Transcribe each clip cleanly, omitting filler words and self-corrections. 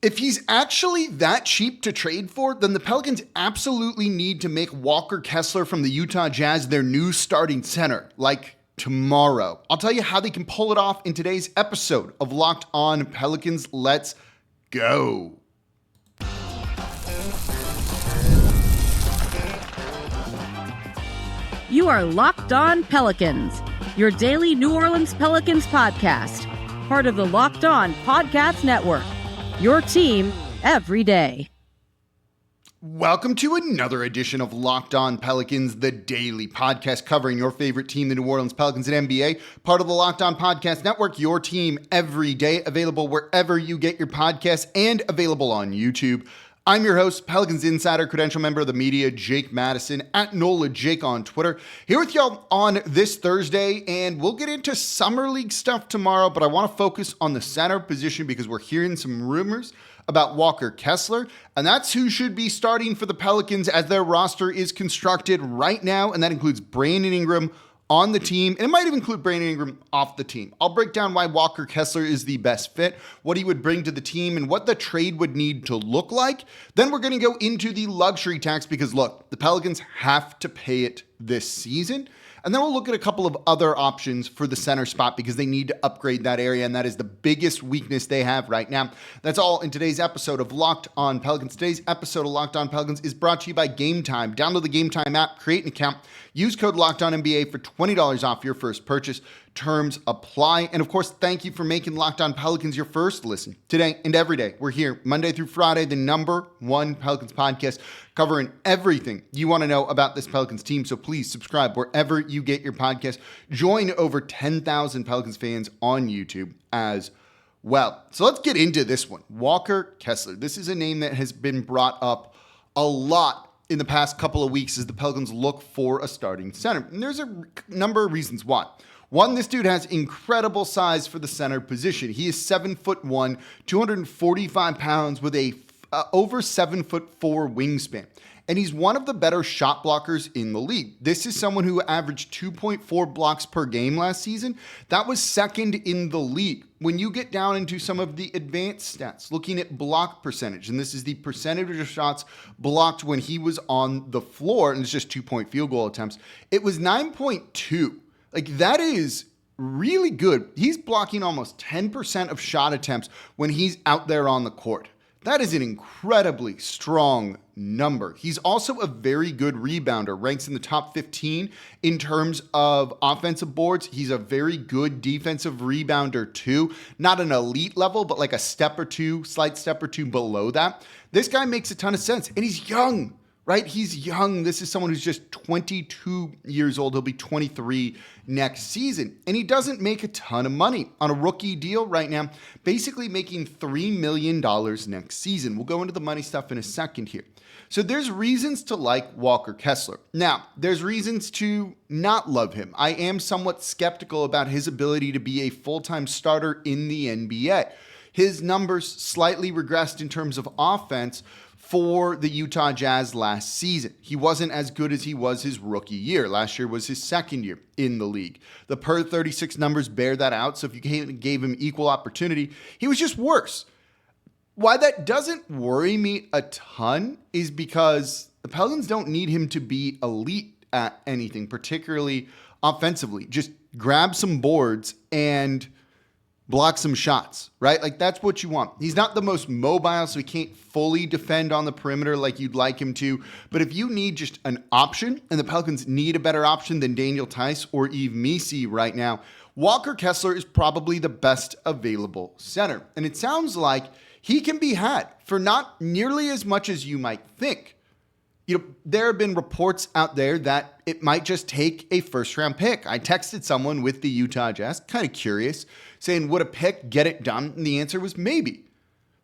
If he's actually that cheap to trade for, then the Pelicans absolutely need to make Walker Kessler from the Utah Jazz their new starting center, like tomorrow. I'll tell you how they can pull it off in today's episode of Locked On Pelicans. Let's go. You are Locked On Pelicans, your daily New Orleans Pelicans podcast, part of the Locked On Podcast Network, your team every day. Welcome to another edition of Locked On Pelicans, the daily podcast covering your favorite team, the New Orleans Pelicans and NBA, part of the Locked On Podcast Network, your team every day, available wherever you get your podcasts and available on YouTube. I'm your host, Pelicans Insider, credential member of the media, Jake Madison, at NOLA Jake on Twitter. Here with y'all on this Thursday, and we'll get into Summer League stuff tomorrow, but I want to focus on the center position because we're hearing some rumors about Walker Kessler, and that's who should be starting for the Pelicans as their roster is constructed right now, and that includes Brandon Ingram on the team, and it might even include Brandon Ingram off the team. I'll break down why Walker Kessler is the best fit, what he would bring to the team, and what the trade would need to look like. Then we're going to go into the luxury tax because, look, the Pelicans have to pay it this season. And then we'll look at a couple of other options for the center spot because they need to upgrade that area, and that is the biggest weakness they have right now. That's all in today's episode of Locked On Pelicans. Today's episode of Locked On Pelicans is brought to you by Game Time. Download the Game Time app, create an account, use code LOCKEDONNBA for $20 off your first purchase. Terms apply. And of course, thank you for making Locked On Pelicans your first listen today and every day. We're here Monday through Friday, the #1 Pelicans podcast, covering everything you want to know about this Pelicans team. So please subscribe wherever you get your podcast. Join over 10,000 Pelicans fans on YouTube as well. So let's get into this one. Walker Kessler. This is a name that has been brought up a lot in the past couple of weeks as the Pelicans look for a starting center. And there's a number of reasons why. One, this dude has incredible size for the center position. He is 7'1", 245 pounds with a over 7'4" wingspan. And he's one of the better shot blockers in the league. This is someone who averaged 2.4 blocks per game last season. That was second in the league. When you get down into some of the advanced stats, looking at block percentage, and this is the percentage of shots blocked when he was on the floor, and it's just 2-point field goal attempts, it was 9.2. Like, that is really good. He's blocking almost 10% of shot attempts when he's out there on the court. That is an incredibly strong number. He's also a very good rebounder, ranks in the top 15 in terms of offensive boards. He's a very good defensive rebounder too. Not an elite level, but like a step or two, slight step or two below that. This guy makes a ton of sense, and he's young. Right? He's young. This is someone who's just 22 years old. He'll be 23 next season. And he doesn't make a ton of money on a rookie deal right now, basically making $3 million next season. We'll go into the money stuff in a second here. So there's reasons to like Walker Kessler. Now, there's reasons to not love him. I am somewhat skeptical about his ability to be a full-time starter in the NBA. His numbers slightly regressed in terms of offense for the Utah Jazz last season. He wasn't as good as he was his rookie year. Last year was his second year in the league. The per 36 numbers bear that out. So if you gave him equal opportunity, he was just worse. Why that doesn't worry me a ton is because the Pelicans don't need him to be elite at anything, particularly offensively. Just grab some boards and block some shots, right? Like, that's what you want. He's not the most mobile, so he can't fully defend on the perimeter like you'd like him to. But if you need just an option, and the Pelicans need a better option than Daniel Tice or Yves Missi right now, Walker Kessler is probably the best available center. And it sounds like he can be had for not nearly as much as you might think. You know, there have been reports out there that it might just take a first-round pick. I texted someone with the Utah Jazz, kind of curious, saying, would a pick get it done? And the answer was maybe.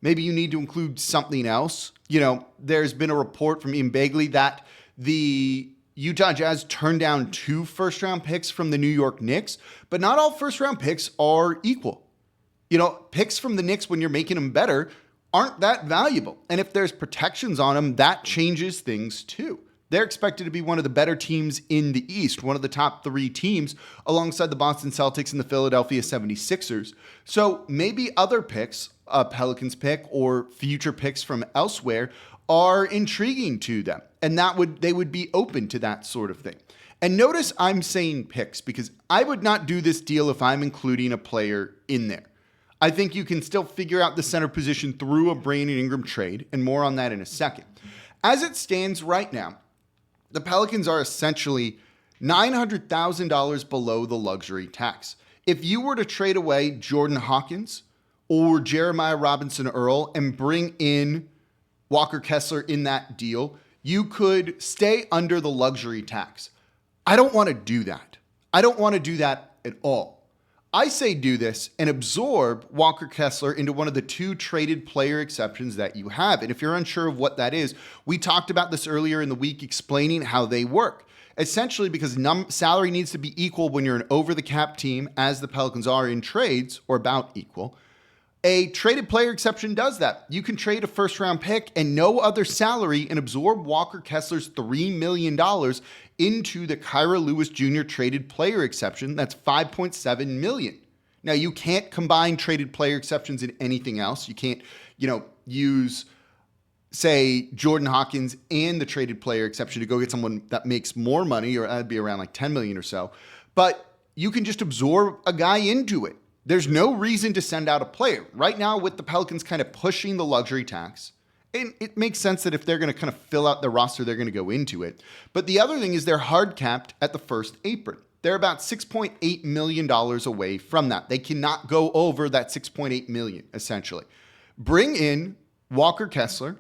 Maybe you need to include something else. You know, there's been a report from Ian Begley that the Utah Jazz turned down 2 first-round picks from the New York Knicks, but not all first-round picks are equal. You know, picks from the Knicks, when you're making them better, aren't that valuable. And if there's protections on them, that changes things too. They're expected to be one of the better teams in the East, one of the top 3 teams alongside the Boston Celtics and the Philadelphia 76ers. So maybe other picks, a Pelicans pick or future picks from elsewhere, are intriguing to them. And they would be open to that sort of thing. And notice I'm saying picks because I would not do this deal if I'm including a player in there. I think you can still figure out the center position through a Brandon Ingram trade, and more on that in a second. As it stands right now, the Pelicans are essentially $900,000 below the luxury tax. If you were to trade away Jordan Hawkins or Jeremiah Robinson-Earl and bring in Walker Kessler in that deal, you could stay under the luxury tax. I don't want to do that. I don't want to do that at all. I say do this and absorb Walker Kessler into one of the 2 traded player exceptions that you have. And if you're unsure of what that is, we talked about this earlier in the week explaining how they work. Essentially, because salary needs to be equal when you're an over-the-cap team, as the Pelicans are in trades, or about equal. A traded player exception does that. You can trade a first-round pick and no other salary and absorb Walker Kessler's $3 million into the Kyra Lewis Jr. traded player exception. That's $5.7 million. Now, you can't combine traded player exceptions in anything else. You can't, use, say, Jordan Hawkins and the traded player exception to go get someone that makes more money, or that'd be around like $10 million or so. But you can just absorb a guy into it. There's no reason to send out a player. Right now, with the Pelicans kind of pushing the luxury tax, and it makes sense that if they're going to kind of fill out their roster, they're going to go into it. But the other thing is they're hard capped at the first apron. They're about $6.8 million away from that. They cannot go over that $6.8 million, essentially. Bring in Walker Kessler,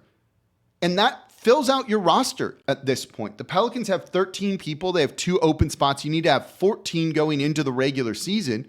and that fills out your roster at this point. The Pelicans have 13 people. They have 2 open spots. You need to have 14 going into the regular season.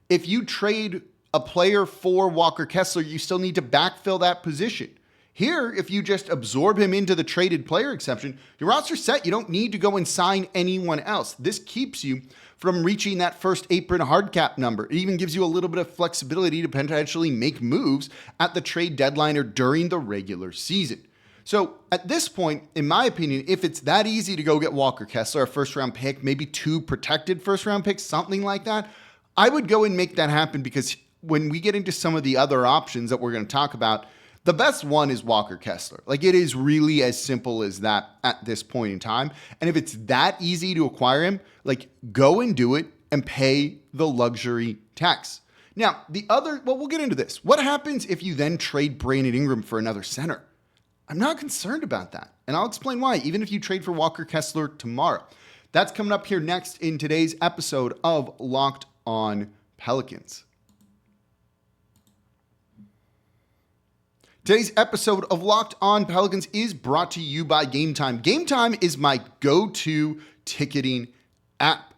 If you trade a player for Walker Kessler, you still need to backfill that position. Here, if you just absorb him into the traded player exception, your roster's set. You don't need to go and sign anyone else. This keeps you from reaching that first apron hard cap number. It even gives you a little bit of flexibility to potentially make moves at the trade deadline or during the regular season. So at this point, in my opinion, if it's that easy to go get Walker Kessler, a first-round pick, maybe 2 protected first-round picks, something like that, I would go and make that happen, because when we get into some of the other options that we're going to talk about, the best one is Walker Kessler. Like, it is really as simple as that at this point in time. And if it's that easy to acquire him, like, go and do it and pay the luxury tax. Now, we'll get into this. What happens if you then trade Brandon Ingram for another center? I'm not concerned about that. And I'll explain why, even if you trade for Walker Kessler tomorrow. That's coming up here next in today's episode of Locked On Pelicans. Today's episode of Locked On Pelicans is brought to you by Game Time. Game Time is my go-to ticketing app.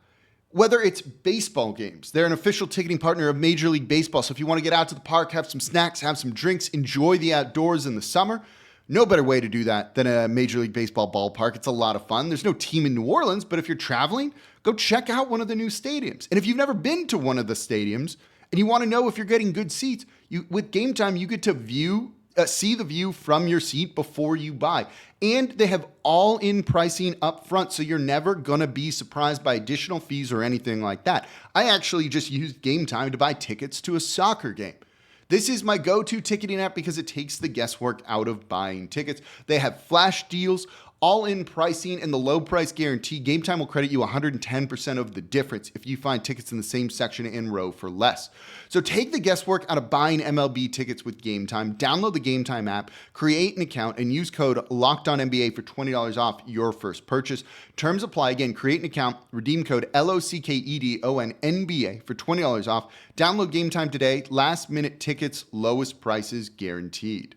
Whether it's baseball games, they're an official ticketing partner of Major League Baseball. So if you want to get out to the park, have some snacks, have some drinks, enjoy the outdoors in the summer, no better way to do that than a Major League Baseball ballpark. It's a lot of fun. There's no team in New Orleans, but if you're traveling, go check out one of the new stadiums. And if you've never been to one of the stadiums and you want to know if you're getting good seats, with Game Time, you get to see the view from your seat before you buy. And they have all-in pricing up front, so you're never going to be surprised by additional fees or anything like that. I actually just used Game Time to buy tickets to a soccer game. This is my go-to ticketing app because it takes the guesswork out of buying tickets. They have flash deals, all-in pricing, and the low price guarantee. Game Time will credit you 110% of the difference if you find tickets in the same section and row for less. So take the guesswork out of buying MLB tickets with Game Time. Download the Game Time app, create an account, and use code LOCKEDONNBA for $20 off your first purchase. Terms apply. Again, create an account, redeem code LOCKEDONNBA for $20 off. Download Game Time today. Last minute tickets, lowest prices guaranteed.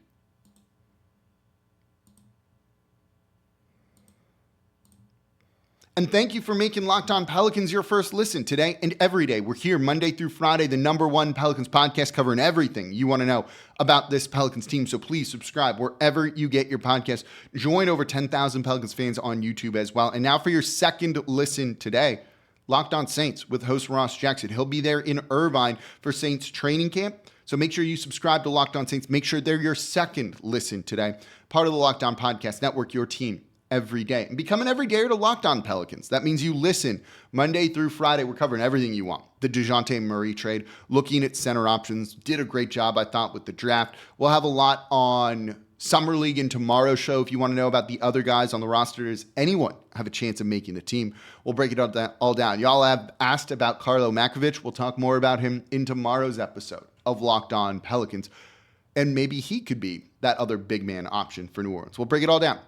And thank you for making Locked On Pelicans your first listen today and every day. We're here Monday through Friday, the #1 Pelicans podcast, covering everything you want to know about this Pelicans team. So please subscribe wherever you get your podcast. Join over 10,000 Pelicans fans on YouTube as well. And now for your second listen today, Locked On Saints with host Ross Jackson. He'll be there in Irvine for Saints training camp. So make sure you subscribe to Locked On Saints. Make sure they're your second listen today. Part of the Locked On Podcast Network, your team every day. And become an everydayer to Locked On Pelicans. That means you listen Monday through Friday. We're covering everything you want. The DeJounte Murray trade, looking at center options. Did a great job, I thought, with the draft. We'll have a lot on Summer League in tomorrow's show. If you want to know about the other guys on the roster, does anyone have a chance of making the team? We'll break it all down. Y'all have asked about Carlo Makovic. We'll talk more about him in tomorrow's episode of Locked On Pelicans. And maybe he could be that other big man option for New Orleans. We'll break it all down.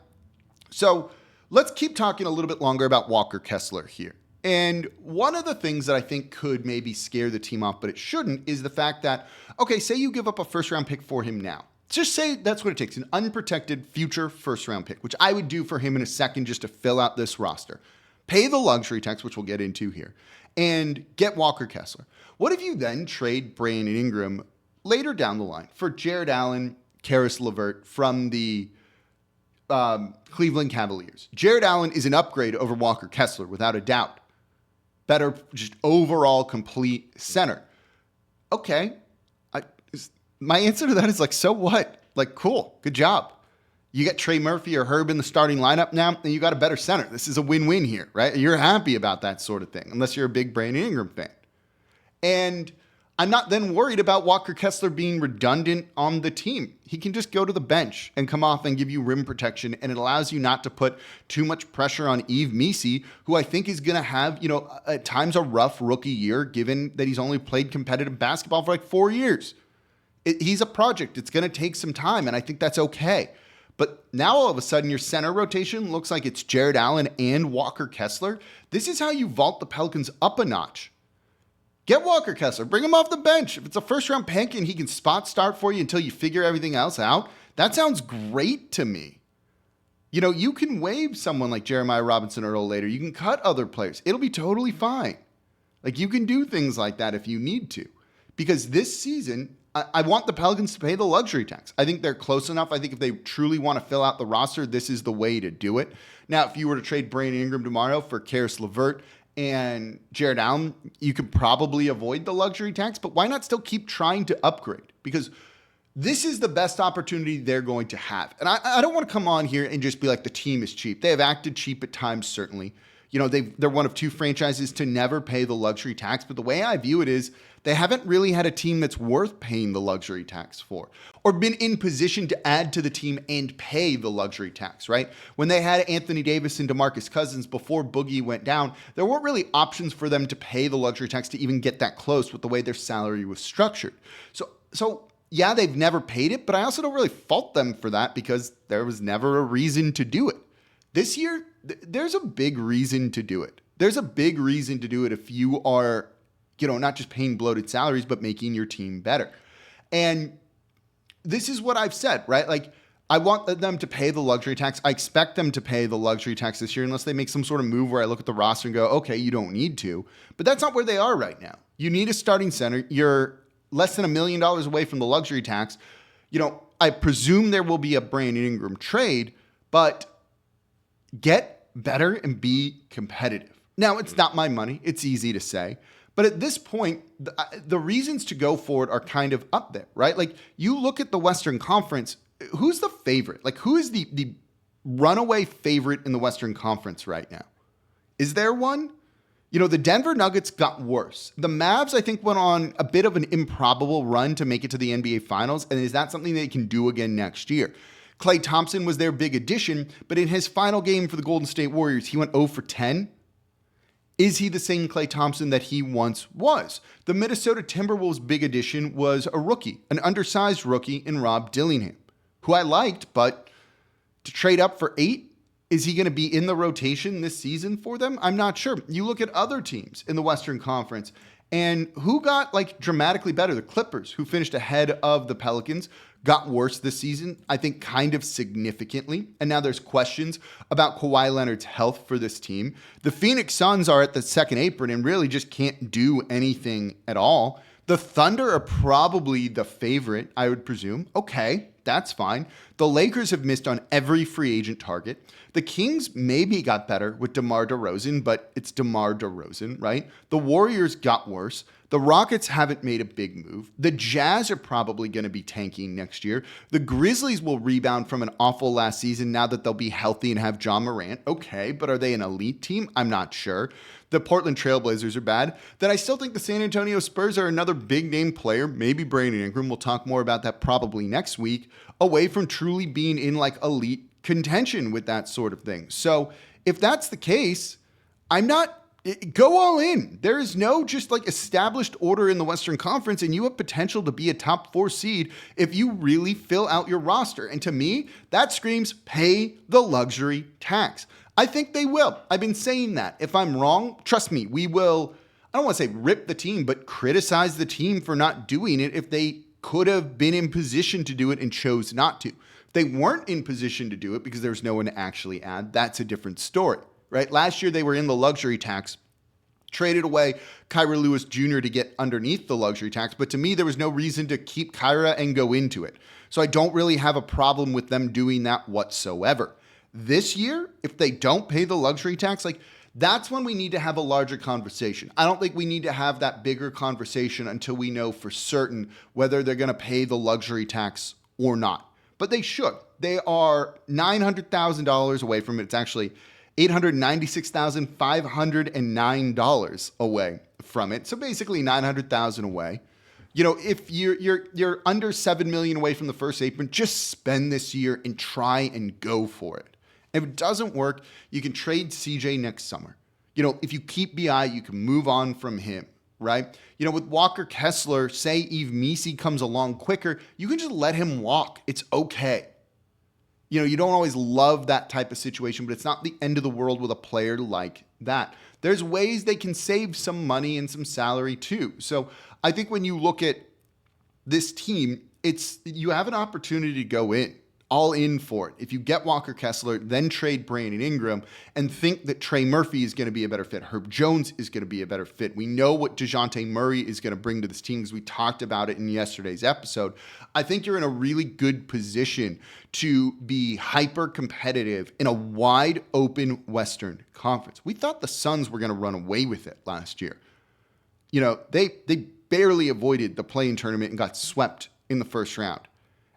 So let's keep talking a little bit longer about Walker Kessler here. And one of the things that I think could maybe scare the team off, but it shouldn't, is the fact that, okay, say you give up a first-round pick for him now. Just say that's what it takes, an unprotected future first-round pick, which I would do for him in a second just to fill out this roster. Pay the luxury tax, which we'll get into here, and get Walker Kessler. What if you then trade Brandon Ingram later down the line for Jared Allen, Karis LeVert from the Cleveland Cavaliers? Jared Allen is an upgrade over Walker Kessler, without a doubt. Better, just overall complete center. Okay. My answer to that is like, so what? Like, cool. Good job. You get Trey Murphy or Herb in the starting lineup now, and you got a better center. This is a win-win here, right? You're happy about that sort of thing, unless you're a big Brandon Ingram fan. And I'm not then worried about Walker Kessler being redundant on the team. He can just go to the bench and come off and give you rim protection, and it allows you not to put too much pressure on Yves Missi, who I think is going to have, at times a rough rookie year, given that he's only played competitive basketball for like 4 years. He's a project. It's going to take some time, and I think that's okay. But now all of a sudden your center rotation looks like it's Jared Allen and Walker Kessler. This is how you vault the Pelicans up a notch. Get Walker Kessler. Bring him off the bench. If it's a first-round pick and he can spot start for you until you figure everything else out, that sounds great to me. You can waive someone like Jeremiah Robinson Earl later. You can cut other players. It'll be totally fine. Like, you can do things like that if you need to. Because this season, I want the Pelicans to pay the luxury tax. I think they're close enough. I think if they truly want to fill out the roster, this is the way to do it. Now, if you were to trade Brandon Ingram tomorrow for Karis LeVert and Jared Allen, you could probably avoid the luxury tax, but why not still keep trying to upgrade? Because this is the best opportunity they're going to have. And I don't want to come on here and just be like, the team is cheap. They have acted cheap at times, certainly. They're one of two franchises to never pay the luxury tax. But the way I view it is they haven't really had a team that's worth paying the luxury tax for, or been in position to add to the team and pay the luxury tax, right? When they had Anthony Davis and DeMarcus Cousins before Boogie went down, there weren't really options for them to pay the luxury tax to even get that close with the way their salary was structured. So yeah, they've never paid it, but I also don't really fault them for that because there was never a reason to do it. This year, there's a big reason to do it. There's a big reason to do it if you are, not just paying bloated salaries, but making your team better. And this is what I've said, right? Like, I want them to pay the luxury tax. I expect them to pay the luxury tax this year unless they make some sort of move where I look at the roster and go, okay, you don't need to. But that's not where they are right now. You need a starting center. You're less than $1 million away from the luxury tax. I presume there will be a Brandon Ingram trade, but get better and be competitive. Now, it's not my money. It's easy to say. But at this point, the reasons to go for it are kind of up there, right? Like, you look at the Western Conference, who's the favorite? Like, who is the runaway favorite in the Western Conference right now? Is there one? The Denver Nuggets got worse. The Mavs, I think, went on a bit of an improbable run to make it to the NBA Finals. And is that something they can do again next year? Klay Thompson was their big addition, but in his final game for the Golden State Warriors, he went 0 for 10. Is he the same Klay Thompson that he once was? The Minnesota Timberwolves' big addition was a rookie, an undersized rookie in Rob Dillingham, who I liked, but to trade up for 8, is he going to be in the rotation this season for them? I'm not sure. You look at other teams in the Western Conference, and who got dramatically better? The Clippers, who finished ahead of the Pelicans, got worse this season, I think kind of significantly. And now there's questions about Kawhi Leonard's health for this team. The Phoenix Suns are at the second apron and really just can't do anything at all. The Thunder are probably the favorite, I would presume. Okay, That's fine. The Lakers have missed on every free agent target. The Kings maybe got better with DeMar DeRozan, but it's DeMar DeRozan, right? The Warriors got worse. The Rockets haven't made a big move. The Jazz are probably going to be tanking next year. The Grizzlies will rebound from an awful last season now that they'll be healthy and have John Morant. Okay, but are they an elite team? I'm not sure. The Portland Trailblazers are bad. Then I still think the San Antonio Spurs are another big name player. Maybe Brandon Ingram. We'll talk more about that probably next week. Away from truly being in like elite contention with that sort of thing. So if that's the case, go all in. There is no just like established order in the Western Conference, and you have potential to be a top 4 seed if you really fill out your roster. And to me, that screams pay the luxury tax. I think they will. I've been saying that. If I'm wrong, trust me, we will, I don't want to say rip the team, but criticize the team for not doing it if they could have been in position to do it and chose not to. If they weren't in position to do it because there's no one to actually add, that's a different story, right? Last year they were in the luxury tax, traded away Kyra Lewis Jr. to get underneath the luxury tax, but to me there was no reason to keep Kyra and go into it. So I don't really have a problem with them doing that whatsoever. This year, if they don't pay the luxury tax, like that's when we need to have a larger conversation. I don't think we need to have that bigger conversation until we know for certain whether they're going to pay the luxury tax or not. But they should. They are $900,000 away from it. It's actually $896,509 away from it. So basically $900,000 away. You know, if you're under $7 million away from the first apron, just spend this year and try and go for it. If it doesn't work, you can trade CJ next summer. You know, if you keep BI, you can move on from him, right? You know, with Walker Kessler, say Yves Missi comes along quicker, you can just let him walk. It's okay. You know, you don't always love that type of situation, but it's not the end of the world with a player like that. There's ways they can save some money and some salary too. So I think when you look at this team, you have an opportunity to go all in for it. If you get Walker Kessler, then trade Brandon Ingram and think that Trey Murphy is going to be a better fit. Herb Jones is going to be a better fit. We know what DeJounte Murray is going to bring to this team because we talked about it in yesterday's episode. I think you're in a really good position to be hyper competitive in a wide open Western Conference. We thought the Suns were going to run away with it last year. You know, they barely avoided the play-in tournament and got swept in the first round.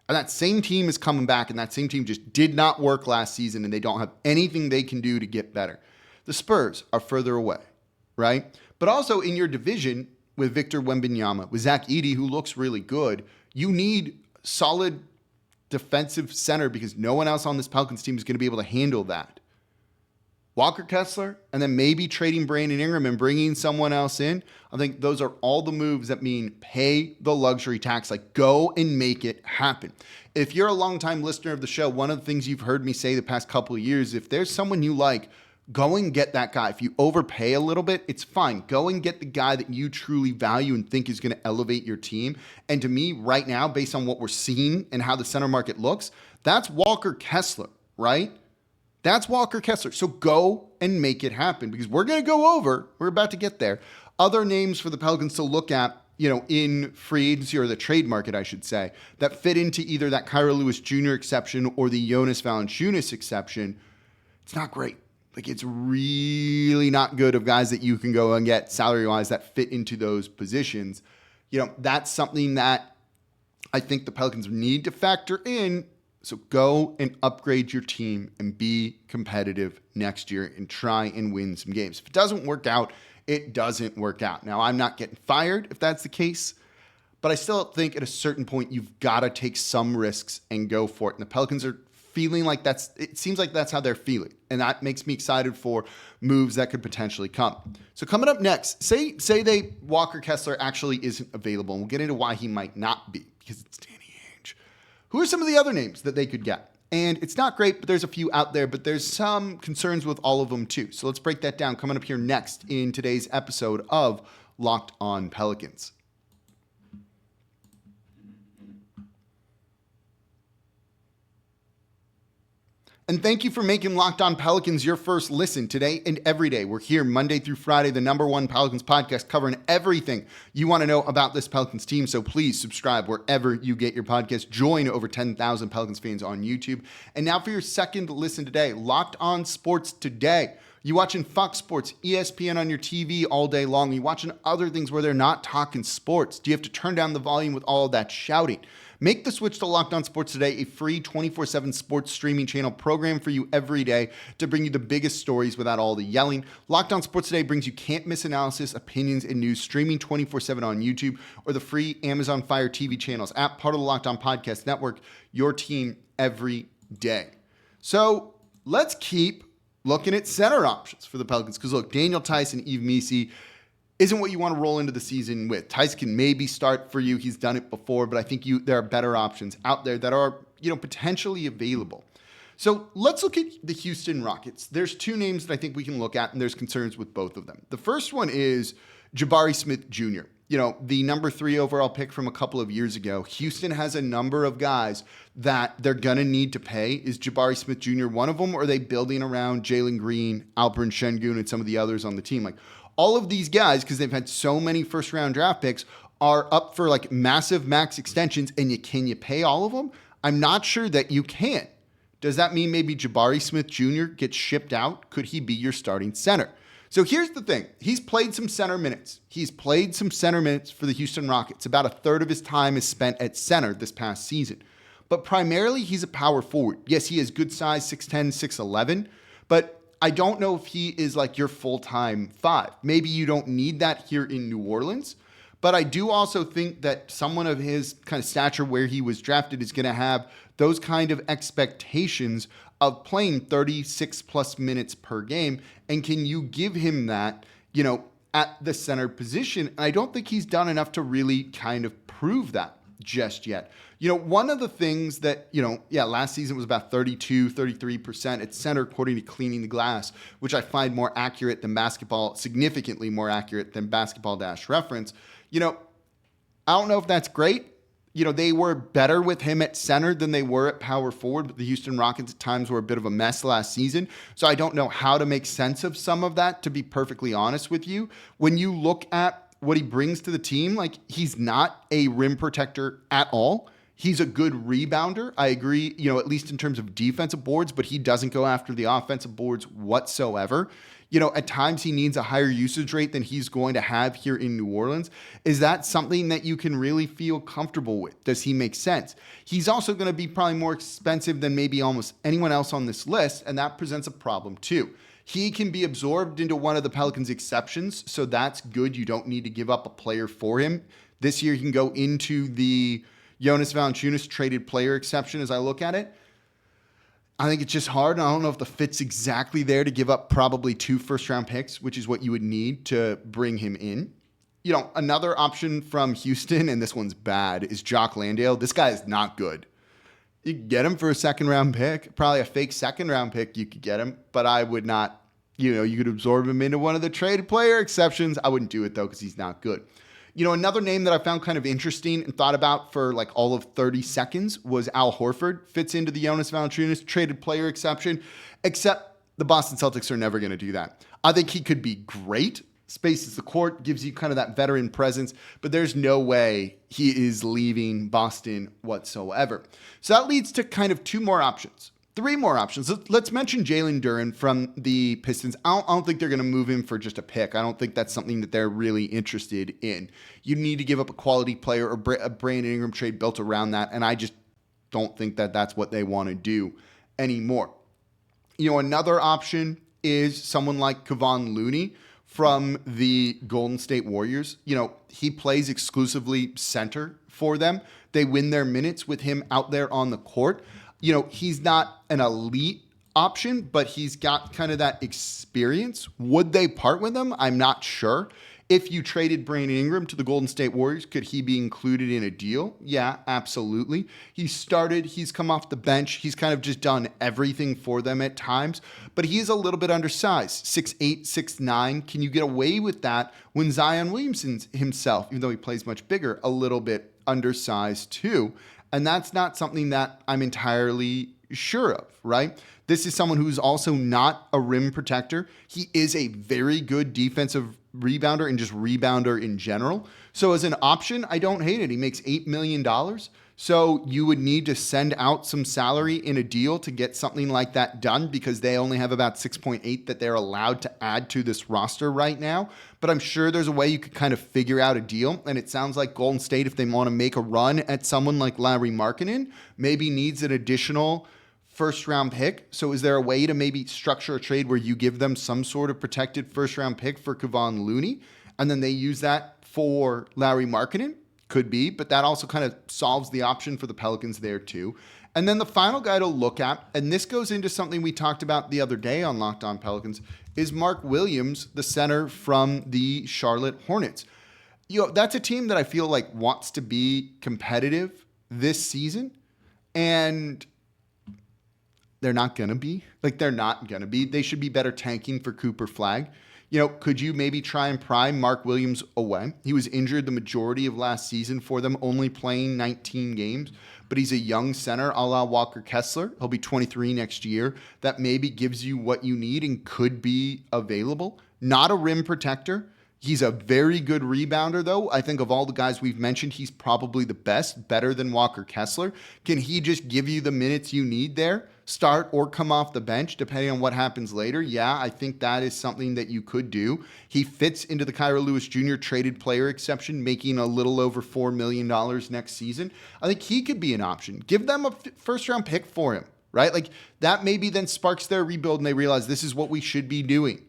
And that same team is coming back, and that same team just did not work last season, and they don't have anything they can do to get better. The Spurs are further away, right? But also in your division with Victor Wembanyama, with Zach Edey, who looks really good, you need solid defensive center because no one else on this Pelicans team is going to be able to handle that. Walker Kessler, and then maybe trading Brandon Ingram and bringing someone else in. I think those are all the moves that mean pay the luxury tax, like go and make it happen. If you're a longtime listener of the show, one of the things you've heard me say the past couple of years, if there's someone you like, go and get that guy. If you overpay a little bit, it's fine. Go and get the guy that you truly value and think is going to elevate your team. And to me, right now, based on what we're seeing and how the center market looks, that's Walker Kessler, right? That's Walker Kessler. So go and make it happen because we're going to go over. We're about to get there. Other names for the Pelicans to look at, you know, in free agency or the trade market, I should say, that fit into either that Kyra Lewis Jr. exception or the Jonas Valanciunas exception. It's not great. Like, it's really not good of guys that you can go and get salary-wise that fit into those positions. You know, that's something that I think the Pelicans need to factor in. So go and upgrade your team and be competitive next year and try and win some games. If it doesn't work out, it doesn't work out. Now, I'm not getting fired if that's the case, but I still think at a certain point, you've got to take some risks and go for it. And the Pelicans are feeling like it seems like that's how they're feeling. And that makes me excited for moves that could potentially come. So coming up next, say Walker Kessler actually isn't available. And we'll get into why he might not be because it's Danny Ainge. Who are some of the other names that they could get? And it's not great, but there's a few out there, but there's some concerns with all of them too. So let's break that down coming up here next in today's episode of Locked On Pelicans. And thank you for making Locked On Pelicans your first listen today and every day. We're here Monday through Friday, the #1 Pelicans podcast, covering everything you want to know about this Pelicans team. So please subscribe wherever you get your podcast. Join over 10,000 Pelicans fans on YouTube. And now for your second listen today, Locked On Sports Today. You watching Fox Sports, ESPN on your TV all day long. You watching other things where they're not talking sports. Do you have to turn down the volume with all of that shouting? Make the switch to Locked On Sports Today, a free 24/7 sports streaming channel program for you every day to bring you the biggest stories without all the yelling. Locked On Sports Today brings you can't-miss analysis, opinions, and news streaming 24/7 on YouTube or the free Amazon Fire TV channels app, part of the Locked On Podcast Network, your team every day. So let's keep looking at center options for the Pelicans because, look, Daniel Tice and Yves Missi isn't what you want to roll into the season with. Tice can maybe start for you. He's done it before, but I think there are better options out there that are, potentially available. So let's look at the Houston Rockets. There's two names that I think we can look at, and there's concerns with both of them. The first one is Jabari Smith Jr., the number 3 overall pick from a couple of years ago. Houston has a number of guys that they're going to need to pay. Is Jabari Smith Jr. one of them, or are they building around Jalen Green, Alperen Şengün, and some of the others on the team? All of these guys, because they've had so many first-round draft picks, are up for massive max extensions, and can you pay all of them? I'm not sure that you can. Does that mean maybe Jabari Smith Jr. gets shipped out? Could he be your starting center? So here's the thing. He's played some center minutes. For the Houston Rockets. About a third of his time is spent at center this past season. But primarily, he's a power forward. Yes, he has good size, 6'10", 6'11", but I don't know if he is your full-time 5. Maybe you don't need that here in New Orleans, but I do also think that someone of his kind of stature where he was drafted is going to have those kind of expectations of playing 36-plus minutes per game, and can you give him that, at the center position? And I don't think he's done enough to really kind of prove that just yet. One of the things that, last season was about 33% at center, according to Cleaning the Glass, which I find more accurate than basketball, significantly more accurate than basketball-reference. I don't know if that's great. They were better with him at center than they were at power forward, but the Houston Rockets at times were a bit of a mess last season. So I don't know how to make sense of some of that, to be perfectly honest with you. When you look at what he brings to the team, he's not a rim protector at all. He's a good rebounder. I agree, at least in terms of defensive boards, but he doesn't go after the offensive boards whatsoever. At times he needs a higher usage rate than he's going to have here in New Orleans. Is that something that you can really feel comfortable with? Does he make sense? He's also going to be probably more expensive than maybe almost anyone else on this list, and that presents a problem too. He can be absorbed into one of the Pelicans' exceptions, so that's good. You don't need to give up a player for him. This year he can go into the Jonas Valanciunas traded player exception as I look at it. I think it's just hard. I don't know if the fit's exactly there to give up probably 2 first-round picks, which is what you would need to bring him in. Another option from Houston, and this one's bad, is Jock Landale. This guy is not good. You could get him for a second-round pick, probably a fake second-round pick you could get him, but I would not, you could absorb him into one of the traded player exceptions. I wouldn't do it, though, because he's not good. Another name that I found kind of interesting and thought about for all of 30 seconds was Al Horford. Fits into the Jonas Valanciunas traded player exception, except the Boston Celtics are never going to do that. I think he could be great. Spaces the court, gives you kind of that veteran presence, but there's no way he is leaving Boston whatsoever. So that leads to kind of 3 more options. Let's mention Jalen Duren from the Pistons. I don't think they're going to move him for just a pick. I don't think that's something that they're really interested in. You need to give up a quality player or a Brandon Ingram trade built around that, and I just don't think that that's what they want to do anymore. Another option is someone like Kevon Looney from the Golden State Warriors. He plays exclusively center for them. They win their minutes with him out there on the court. He's not an elite option, but he's got kind of that experience. Would they part with him? I'm not sure. If you traded Brandon Ingram to the Golden State Warriors, could he be included in a deal? Yeah, absolutely. He's come off the bench. He's kind of just done everything for them at times, but he is a little bit undersized, 6'8", 6'9". Can you get away with that when Zion Williamson himself, even though he plays much bigger, a little bit undersized too? And that's not something that I'm entirely sure of, right? This is someone who's also not a rim protector. He is a very good defensive rebounder and just rebounder in general. So as an option, I don't hate it. He makes $8 million. So you would need to send out some salary in a deal to get something like that done because they only have about 6.8 that they're allowed to add to this roster right now. But I'm sure there's a way you could kind of figure out a deal. And it sounds like Golden State, if they want to make a run at someone like Lauri Markkanen, maybe needs an additional first-round pick. So is there a way to maybe structure a trade where you give them some sort of protected first-round pick for Kevon Looney, and then they use that for Lauri Markkanen? Could be, but that also kind of solves the option for the Pelicans there too. And then the final guy to look at, and this goes into something we talked about the other day on Locked On Pelicans, is Mark Williams, the center from the Charlotte Hornets. That's a team that I feel like wants to be competitive this season, and they're not going to be. They should be better tanking for Cooper Flagg. Could you maybe try and pry Mark Williams away? He was injured the majority of last season for them, only playing 19 games, but he's a young center a la Walker Kessler. He'll be 23 next year. That maybe gives you what you need and could be available. Not a rim protector. He's a very good rebounder, though. I think of all the guys we've mentioned, he's probably the best, better than Walker Kessler. Can he just give you the minutes you need there? Start or come off the bench, depending on what happens later? Yeah, I think that is something that you could do. He fits into the Kira Lewis Jr. traded player exception, making a little over $4 million next season. I think he could be an option. Give them a first-round pick for him, right? Like that maybe then sparks their rebuild and they realize this is what we should be doing.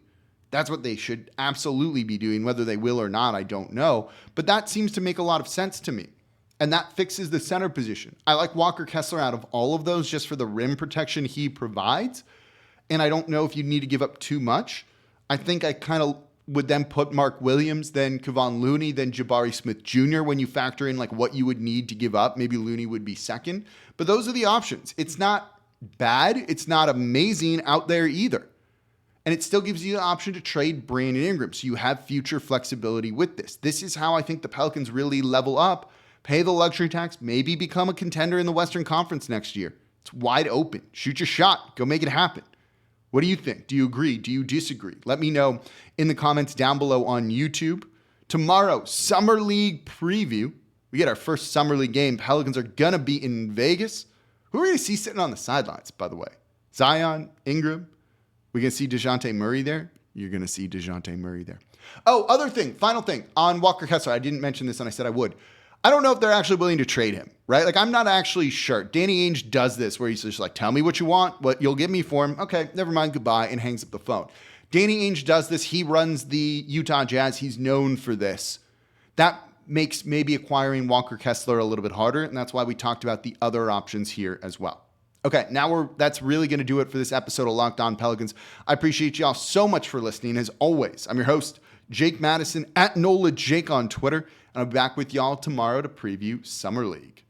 That's what they should absolutely be doing. Whether they will or not, I don't know. But that seems to make a lot of sense to me. And that fixes the center position. I like Walker Kessler out of all of those just for the rim protection he provides. And I don't know if you need to give up too much. I think I kind of would then put Mark Williams, then Kevon Looney, then Jabari Smith Jr. when you factor in like what you would need to give up. Maybe Looney would be second. But those are the options. It's not bad. It's not amazing out there either. And it still gives you the option to trade Brandon Ingram. So you have future flexibility with this. This is how I think the Pelicans really level up, pay the luxury tax, maybe become a contender in the Western Conference next year. It's wide open. Shoot your shot. Go make it happen. What do you think? Do you agree? Do you disagree? Let me know in the comments down below on YouTube. Tomorrow, Summer League preview. We get our first Summer League game. Pelicans are going to be in Vegas. Who are we going to see sitting on the sidelines, by the way? Zion, Ingram. We're going to see DeJounte Murray there. You're going to see DeJounte Murray there. Oh, final thing on Walker Kessler. I didn't mention this and I said I would. I don't know if they're actually willing to trade him, right? Like, I'm not actually sure. Danny Ainge does this where he's just like, tell me what you want, what you'll give me for him. Okay, never mind, goodbye, and hangs up the phone. Danny Ainge does this. He runs the Utah Jazz. He's known for this. That makes maybe acquiring Walker Kessler a little bit harder, and that's why we talked about the other options here as well. Okay, that's really going to do it for this episode of Locked On Pelicans. I appreciate y'all so much for listening. As always, I'm your host, Jake Madison, at NOLA Jake on Twitter, and I'll be back with y'all tomorrow to preview Summer League.